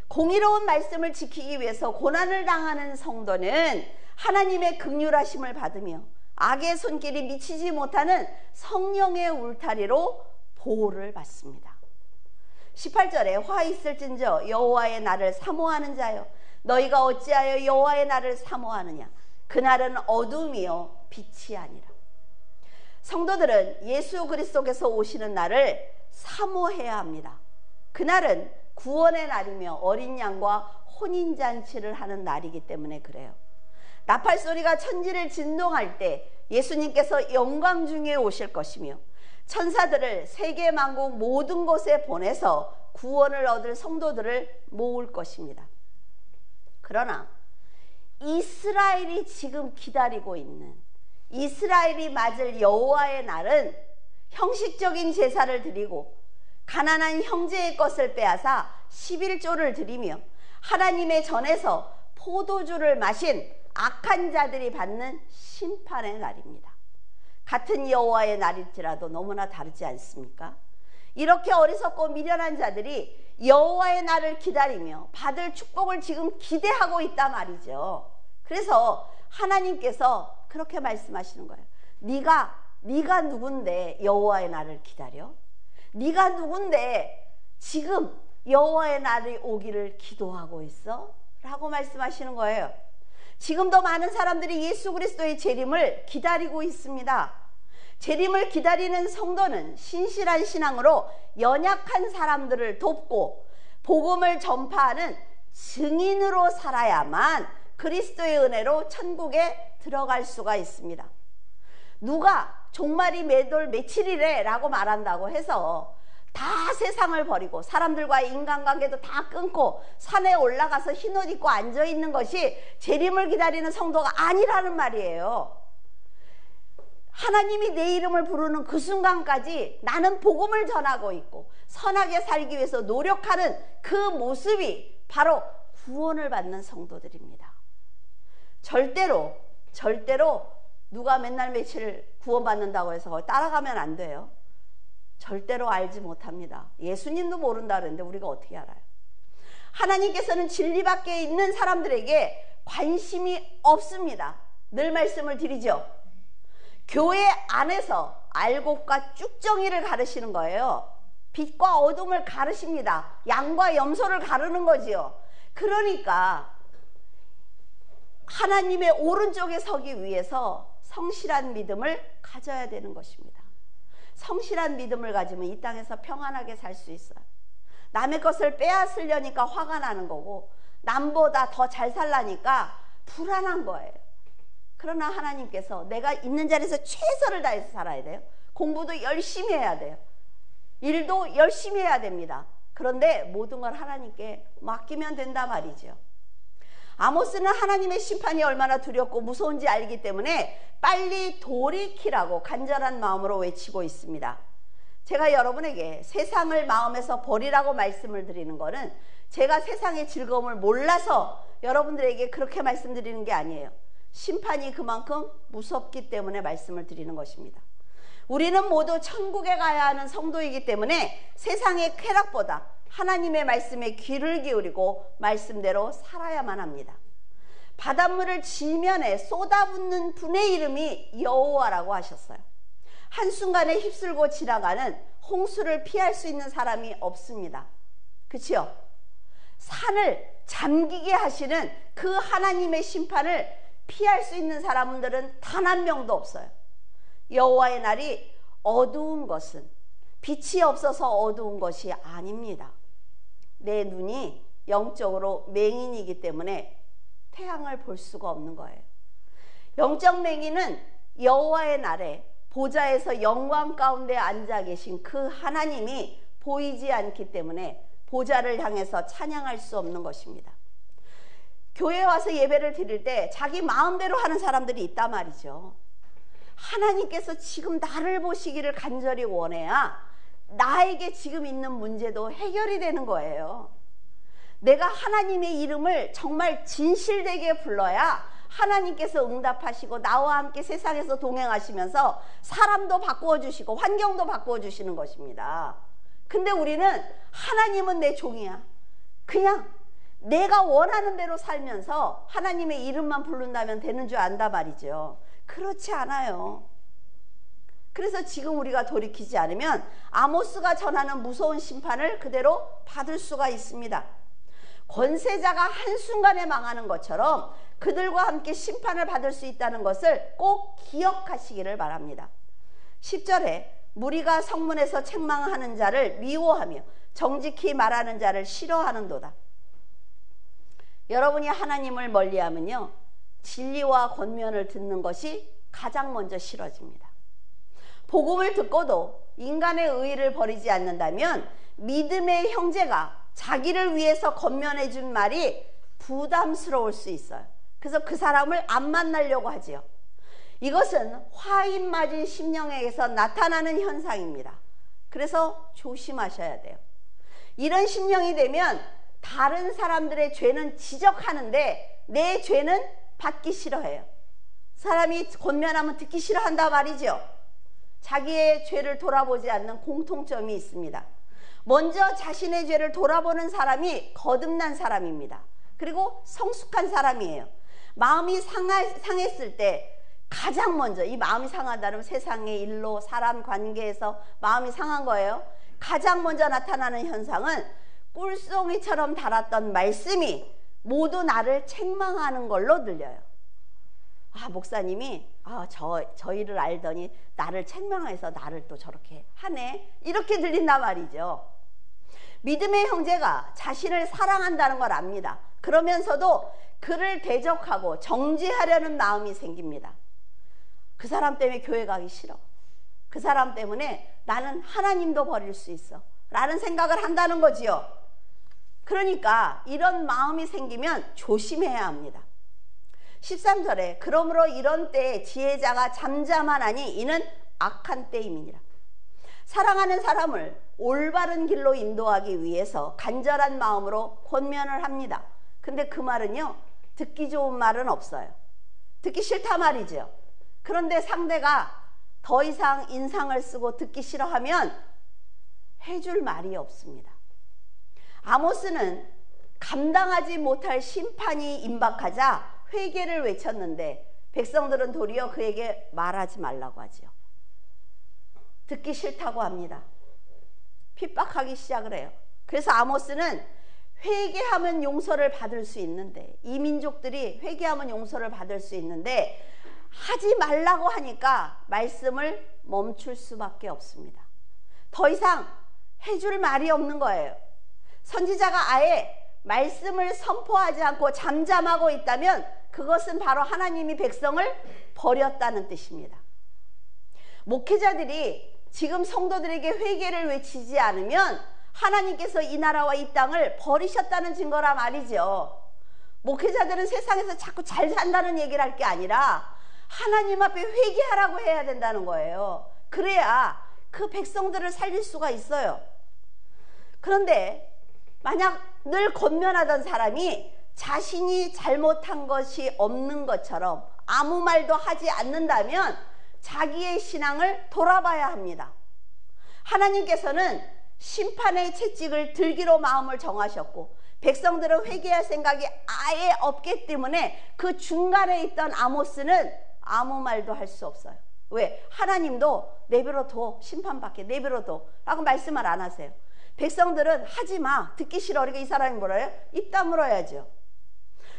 공의로운 말씀을 지키기 위해서 고난을 당하는 성도는 하나님의 긍휼하심을 받으며 악의 손길이 미치지 못하는 성령의 울타리로 보호를 받습니다. 18절에 화 있을진저 여호와의 날을 사모하는 자여 너희가 어찌하여 여호와의 날을 사모하느냐 그날은 어둠이요 빛이 아니라. 성도들은 예수 그리스도께서 오시는 날을 사모해야 합니다. 그날은 구원의 날이며 어린 양과 혼인잔치를 하는 날이기 때문에 그래요. 나팔소리가 천지를 진동할 때 예수님께서 영광 중에 오실 것이며 천사들을 세계 만국 모든 곳에 보내서 구원을 얻을 성도들을 모을 것입니다. 그러나 이스라엘이 지금 기다리고 있는 이스라엘이 맞을 여호와의 날은 형식적인 제사를 드리고 가난한 형제의 것을 빼앗아 11조를 드리며 하나님의 전에서 포도주를 마신 악한 자들이 받는 심판의 날입니다. 같은 여호와의 날일지라도 너무나 다르지 않습니까? 이렇게 어리석고 미련한 자들이 여호와의 날을 기다리며 받을 축복을 지금 기대하고 있단 말이죠. 그래서 하나님께서 그렇게 말씀하시는 거예요. 네가 누군데 여호와의 날을 기다려? 네가 누군데 지금 여호와의 날이 오기를 기도하고 있어? 라고 말씀하시는 거예요. 지금도 많은 사람들이 예수 그리스도의 재림을 기다리고 있습니다. 재림을 기다리는 성도는 신실한 신앙으로 연약한 사람들을 돕고 복음을 전파하는 증인으로 살아야만 그리스도의 은혜로 천국에 들어갈 수가 있습니다. 누가 종말이 몇월 며칠이래 라고 말한다고 해서 다 세상을 버리고 사람들과의 인간관계도 다 끊고 산에 올라가서 흰옷 입고 앉아있는 것이 재림을 기다리는 성도가 아니라는 말이에요. 하나님이 내 이름을 부르는 그 순간까지 나는 복음을 전하고 있고 선하게 살기 위해서 노력하는 그 모습이 바로 구원을 받는 성도들입니다. 절대로 누가 맨날 며칠 구원받는다고 해서 따라가면 안 돼요. 절대로 알지 못합니다. 예수님도 모른다 그랬는데 우리가 어떻게 알아요? 하나님께서는 진리 밖에 있는 사람들에게 관심이 없습니다. 늘 말씀을 드리죠. 교회 안에서 알곡과 쭉정이를 가르시는 거예요. 빛과 어둠을 가르십니다. 양과 염소를 가르는 거지요. 그러니까 하나님의 오른쪽에 서기 위해서 성실한 믿음을 가져야 되는 것입니다. 성실한 믿음을 가지면 이 땅에서 평안하게 살 수 있어요. 남의 것을 빼앗으려니까 화가 나는 거고 남보다 더 잘 살라니까 불안한 거예요. 그러나 하나님께서 내가 있는 자리에서 최선을 다해서 살아야 돼요. 공부도 열심히 해야 돼요. 일도 열심히 해야 됩니다. 그런데 모든 걸 하나님께 맡기면 된다 말이죠. 아모스는 하나님의 심판이 얼마나 두렵고 무서운지 알기 때문에 빨리 돌이키라고 간절한 마음으로 외치고 있습니다. 제가 여러분에게 세상을 마음에서 버리라고 말씀을 드리는 것은 제가 세상의 즐거움을 몰라서 여러분들에게 그렇게 말씀드리는 게 아니에요. 심판이 그만큼 무섭기 때문에 말씀을 드리는 것입니다. 우리는 모두 천국에 가야 하는 성도이기 때문에 세상의 쾌락보다 하나님의 말씀에 귀를 기울이고 말씀대로 살아야만 합니다. 바닷물을 지면에 쏟아붓는 분의 이름이 여호와라고 하셨어요. 한순간에 휩쓸고 지나가는 홍수를 피할 수 있는 사람이 없습니다. 그치요? 산을 잠기게 하시는 그 하나님의 심판을 피할 수 있는 사람들은 단 한 명도 없어요. 여호와의 날이 어두운 것은 빛이 없어서 어두운 것이 아닙니다. 내 눈이 영적으로 맹인이기 때문에 태양을 볼 수가 없는 거예요. 영적 맹인은 여호와의 날에 보좌에서 영광 가운데 앉아 계신 그 하나님이 보이지 않기 때문에 보좌를 향해서 찬양할 수 없는 것입니다. 교회에 와서 예배를 드릴 때 자기 마음대로 하는 사람들이 있단 말이죠. 하나님께서 지금 나를 보시기를 간절히 원해야 나에게 지금 있는 문제도 해결이 되는 거예요. 내가 하나님의 이름을 정말 진실되게 불러야 하나님께서 응답하시고 나와 함께 세상에서 동행하시면서 사람도 바꾸어 주시고 환경도 바꾸어 주시는 것입니다. 근데 우리는 하나님은 내 종이야. 그냥 내가 원하는 대로 살면서 하나님의 이름만 부른다면 되는 줄 안다 말이죠. 그렇지 않아요. 그래서 지금 우리가 돌이키지 않으면 아모스가 전하는 무서운 심판을 그대로 받을 수가 있습니다. 권세자가 한순간에 망하는 것처럼 그들과 함께 심판을 받을 수 있다는 것을 꼭 기억하시기를 바랍니다. 10절에 무리가 성문에서 책망하는 자를 미워하며 정직히 말하는 자를 싫어하는도다. 여러분이 하나님을 멀리하면요, 진리와 권면을 듣는 것이 가장 먼저 싫어집니다. 복음을 듣고도 인간의 의의를 버리지 않는다면 믿음의 형제가 자기를 위해서 권면해 준 말이 부담스러울 수 있어요. 그래서 그 사람을 안 만나려고 하지요. 이것은 화인 맞은 심령에게서 나타나는 현상입니다. 그래서 조심하셔야 돼요. 이런 심령이 되면 다른 사람들의 죄는 지적하는데 내 죄는 받기 싫어해요. 사람이 권면하면 듣기 싫어한다 말이죠. 자기의 죄를 돌아보지 않는 공통점이 있습니다. 먼저 자신의 죄를 돌아보는 사람이 거듭난 사람입니다. 그리고 성숙한 사람이에요. 마음이 상했을 때 가장 먼저, 이 마음이 상하다는 세상의 일로 사람 관계에서 마음이 상한 거예요. 가장 먼저 나타나는 현상은 꿀송이처럼 달았던 말씀이 모두 나를 책망하는 걸로 들려요. 아, 목사님이 저희를 알더니 나를 책망해서 나를 또 저렇게 하네, 이렇게 들린단 말이죠. 믿음의 형제가 자신을 사랑한다는 걸 압니다. 그러면서도 그를 대적하고 정죄하려는 마음이 생깁니다. 그 사람 때문에 교회 가기 싫어, 그 사람 때문에 나는 하나님도 버릴 수 있어 라는 생각을 한다는 거지요. 그러니까 이런 마음이 생기면 조심해야 합니다. 13절에 그러므로 이런 때에 지혜자가 잠잠하나니 이는 악한 때임이니라. 사랑하는 사람을 올바른 길로 인도하기 위해서 간절한 마음으로 권면을 합니다. 근데 그 말은요, 듣기 좋은 말은 없어요. 듣기 싫다 말이죠. 그런데 상대가 더 이상 인상을 쓰고 듣기 싫어하면 해줄 말이 없습니다. 아모스는 감당하지 못할 심판이 임박하자 회개를 외쳤는데 백성들은 도리어 그에게 말하지 말라고 하지요. 듣기 싫다고 합니다. 핍박하기 시작을 해요. 그래서 아모스는 회개하면 용서를 받을 수 있는데, 이 민족들이 회개하면 용서를 받을 수 있는데 하지 말라고 하니까 말씀을 멈출 수밖에 없습니다. 더 이상 해줄 말이 없는 거예요. 선지자가 아예 말씀을 선포하지 않고 잠잠하고 있다면 그것은 바로 하나님이 백성을 버렸다는 뜻입니다. 목회자들이 지금 성도들에게 회개를 외치지 않으면 하나님께서 이 나라와 이 땅을 버리셨다는 증거라 말이죠. 목회자들은 세상에서 자꾸 잘 산다는 얘기를 할 게 아니라 하나님 앞에 회개하라고 해야 된다는 거예요. 그래야 그 백성들을 살릴 수가 있어요. 그런데 만약 늘 권면하던 사람이 자신이 잘못한 것이 없는 것처럼 아무 말도 하지 않는다면 자기의 신앙을 돌아봐야 합니다. 하나님께서는 심판의 채찍을 들기로 마음을 정하셨고 백성들은 회개할 생각이 아예 없기 때문에 그 중간에 있던 아모스는 아무 말도 할 수 없어요. 왜? 하나님도 내버려둬, 심판받게 내버려둬 라고 말씀을 안 하세요. 백성들은 하지마, 듣기 싫어. 그러니까 이 사람이 뭐래요? 입 다물어야죠.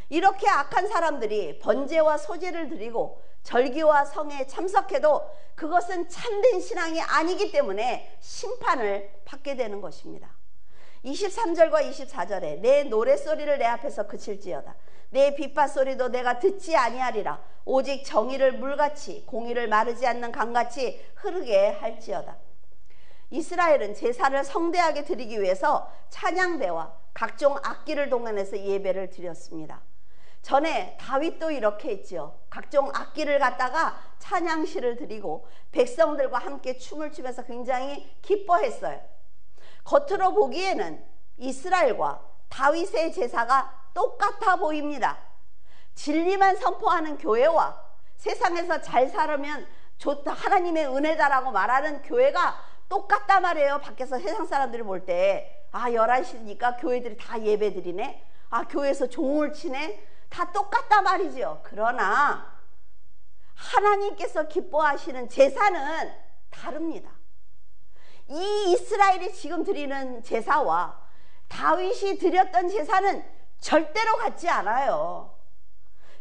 이렇게 악한 사람들이 번제와 소제를 드리고 절기와 성에 참석해도 그것은 참된 신앙이 아니기 때문에 심판을 받게 되는 것입니다. 23절과 24절에 내 노랫소리를 내 앞에서 그칠지어다. 내 빗바소리도 내가 듣지 아니하리라. 오직 정의를 물같이 공의를 마르지 않는 강같이 흐르게 할지어다. 이스라엘은 제사를 성대하게 드리기 위해서 찬양대와 각종 악기를 동원해서 예배를 드렸습니다. 전에 다윗도 이렇게 했죠. 각종 악기를 갖다가 찬양시를 드리고 백성들과 함께 춤을 추면서 굉장히 기뻐했어요. 겉으로 보기에는 이스라엘과 다윗의 제사가 똑같아 보입니다. 진리만 선포하는 교회와 세상에서 잘 살면 좋다, 하나님의 은혜다라고 말하는 교회가 똑같단 말이에요. 밖에서 세상 사람들이 볼 때 11시니까 교회들이 다 예배 드리네, 교회에서 종을 치네, 다 똑같단 말이죠. 그러나 하나님께서 기뻐하시는 제사는 다릅니다. 이 이스라엘이 지금 드리는 제사와 다윗이 드렸던 제사는 절대로 같지 않아요.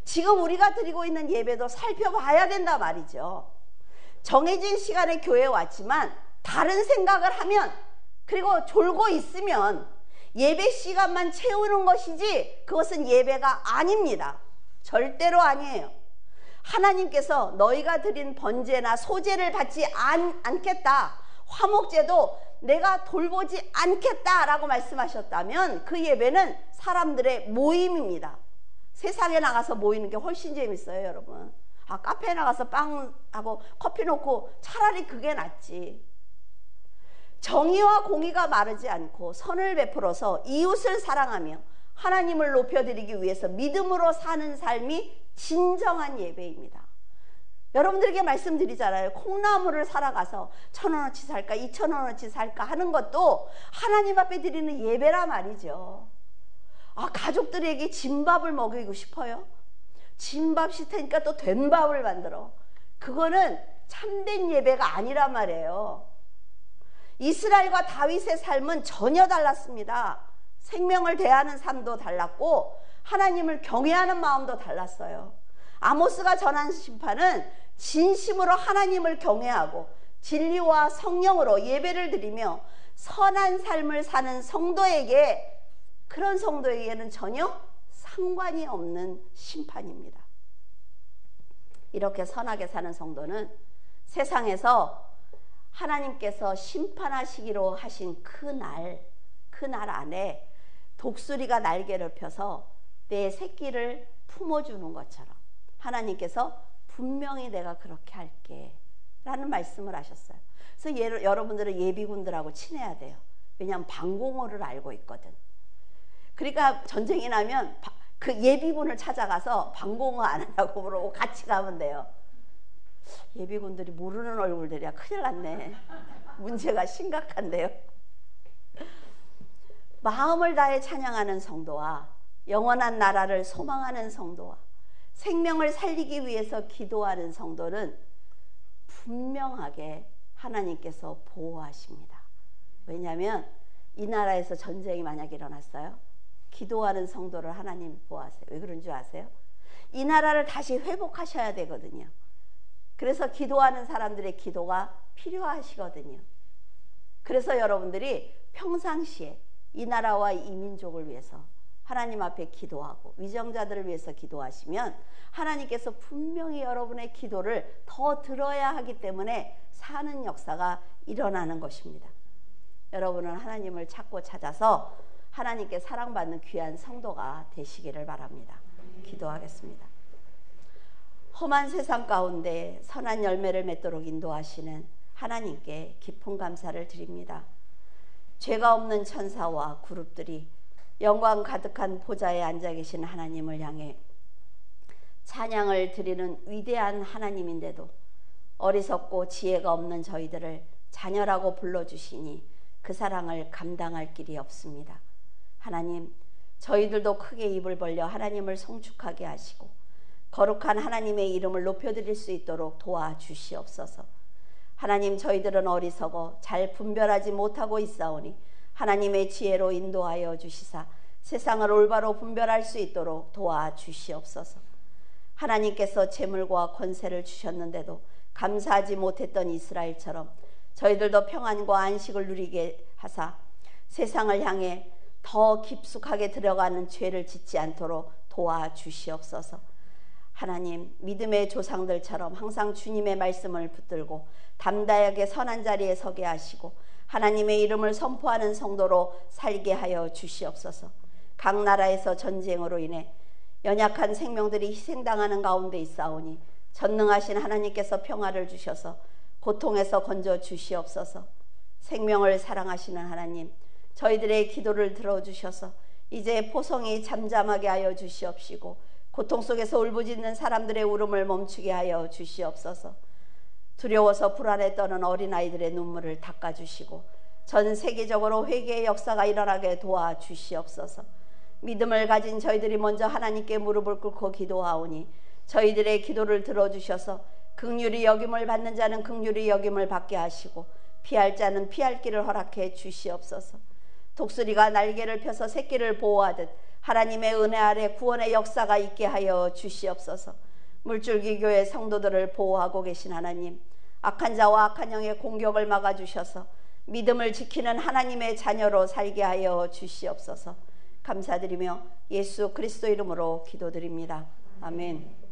지금 우리가 드리고 있는 예배도 살펴봐야 된다 말이죠. 정해진 시간에 교회에 왔지만 다른 생각을 하면, 그리고 졸고 있으면 예배 시간만 채우는 것이지 그것은 예배가 아닙니다. 절대로 아니에요. 하나님께서 너희가 드린 번제나 소제를 받지 않겠다, 화목제도 내가 돌보지 않겠다라고 말씀하셨다면 그 예배는 사람들의 모임입니다. 세상에 나가서 모이는 게 훨씬 재밌어요, 여러분. 카페에 나가서 빵하고 커피 놓고 차라리 그게 낫지. 정의와 공의가 마르지 않고 선을 베풀어서 이웃을 사랑하며 하나님을 높여드리기 위해서 믿음으로 사는 삶이 진정한 예배입니다. 여러분들에게 말씀드리잖아요. 콩나물을 사러 가서 1,000원어치 살까 2,000원어치 살까 하는 것도 하나님 앞에 드리는 예배라 말이죠. 가족들에게 진밥을 먹이고 싶어요? 진밥 시테니까 또 된밥을 만들어. 그거는 참된 예배가 아니란 말이에요. 이스라엘과 다윗의 삶은 전혀 달랐습니다. 생명을 대하는 삶도 달랐고 하나님을 경외하는 마음도 달랐어요. 아모스가 전한 심판은 진심으로 하나님을 경외하고 진리와 성령으로 예배를 드리며 선한 삶을 사는 성도에게, 그런 성도에게는 전혀 상관이 없는 심판입니다. 이렇게 선하게 사는 성도는 세상에서 하나님께서 심판하시기로 하신 그날 안에 독수리가 날개를 펴서 내 새끼를 품어주는 것처럼 하나님께서 분명히 내가 그렇게 할게 라는 말씀을 하셨어요. 그래서 여러분들은 예비군들하고 친해야 돼요. 왜냐하면 방공호를 알고 있거든. 그러니까 전쟁이 나면 그 예비군을 찾아가서 방공호 안 하냐고 물어보고 같이 가면 돼요. 예비군들이 모르는 얼굴들이야. 큰일 났네. 문제가 심각한데요. 마음을 다해 찬양하는 성도와 영원한 나라를 소망하는 성도와 생명을 살리기 위해서 기도하는 성도는 분명하게 하나님께서 보호하십니다. 왜냐하면 이 나라에서 전쟁이 만약 일어났어요. 기도하는 성도를 하나님이 보호하세요. 왜 그런 줄 아세요? 이 나라를 다시 회복하셔야 되거든요. 그래서 기도하는 사람들의 기도가 필요하시거든요. 그래서 여러분들이 평상시에 이 나라와 이 민족을 위해서 하나님 앞에 기도하고 위정자들을 위해서 기도하시면 하나님께서 분명히 여러분의 기도를 더 들어야 하기 때문에 사는 역사가 일어나는 것입니다. 여러분은 하나님을 찾고 찾아서 하나님께 사랑받는 귀한 성도가 되시기를 바랍니다. 기도하겠습니다. 험한 세상 가운데 선한 열매를 맺도록 인도하시는 하나님께 깊은 감사를 드립니다. 죄가 없는 천사와 그룹들이 영광 가득한 보좌에 앉아 계신 하나님을 향해 찬양을 드리는 위대한 하나님인데도 어리석고 지혜가 없는 저희들을 자녀라고 불러주시니 그 사랑을 감당할 길이 없습니다. 하나님, 저희들도 크게 입을 벌려 하나님을 송축하게 하시고 거룩한 하나님의 이름을 높여드릴 수 있도록 도와주시옵소서. 하나님, 저희들은 어리석어 잘 분별하지 못하고 있사오니 하나님의 지혜로 인도하여 주시사 세상을 올바로 분별할 수 있도록 도와주시옵소서. 하나님께서 재물과 권세를 주셨는데도 감사하지 못했던 이스라엘처럼 저희들도 평안과 안식을 누리게 하사 세상을 향해 더 깊숙하게 들어가는 죄를 짓지 않도록 도와주시옵소서. 하나님, 믿음의 조상들처럼 항상 주님의 말씀을 붙들고 담대하게 선한 자리에 서게 하시고 하나님의 이름을 선포하는 성도로 살게 하여 주시옵소서. 각 나라에서 전쟁으로 인해 연약한 생명들이 희생당하는 가운데 있사오니 전능하신 하나님께서 평화를 주셔서 고통에서 건져 주시옵소서. 생명을 사랑하시는 하나님, 저희들의 기도를 들어주셔서 이제 포성이 잠잠하게 하여 주시옵시고 고통 속에서 울부짖는 사람들의 울음을 멈추게 하여 주시옵소서. 두려워서 불안에 떠는 어린아이들의 눈물을 닦아주시고 전 세계적으로 회개의 역사가 일어나게 도와주시옵소서. 믿음을 가진 저희들이 먼저 하나님께 무릎을 꿇고 기도하오니 저희들의 기도를 들어주셔서 긍휼히 여김을 받는 자는 긍휼히 여김을 받게 하시고 피할 자는 피할 길을 허락해 주시옵소서. 독수리가 날개를 펴서 새끼를 보호하듯 하나님의 은혜 아래 구원의 역사가 있게 하여 주시옵소서. 물줄기 교회 성도들을 보호하고 계신 하나님, 악한 자와 악한 영의 공격을 막아주셔서 믿음을 지키는 하나님의 자녀로 살게 하여 주시옵소서. 감사드리며 예수 그리스도 이름으로 기도드립니다. 아멘.